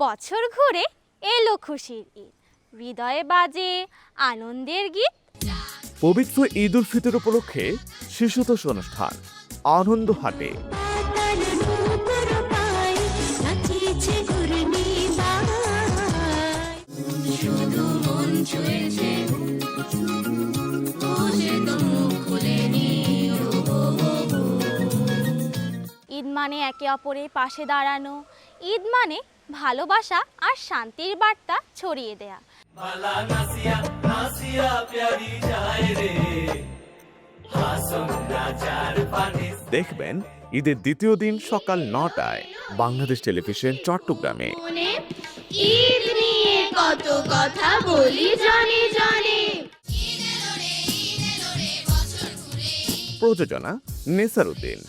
বছর ঘুরে এলো খুশির ঈদ, হৃদয়ে বাজে আনন্দের গীত। পবিত্র ঈদ উল ফিতর উপলক্ষে শিশুতোষ অনুষ্ঠান আনন্দ হাটে। ঈদ মানে একে অপরের পাশে দাঁড়ানো, ঈদ মানে ভালোবাসা আর শান্তির বার্তা ছড়িয়ে দেয়া। দেখবেন ঈদের দ্বিতীয় দিন সকাল ৯টায় বাংলাদেশ টেলিভিশন চট্টগ্রামে। ঈদ নিয়ে কত কথা বলি জনে জনে। প্রযোজনা নেসার উদ্দিন।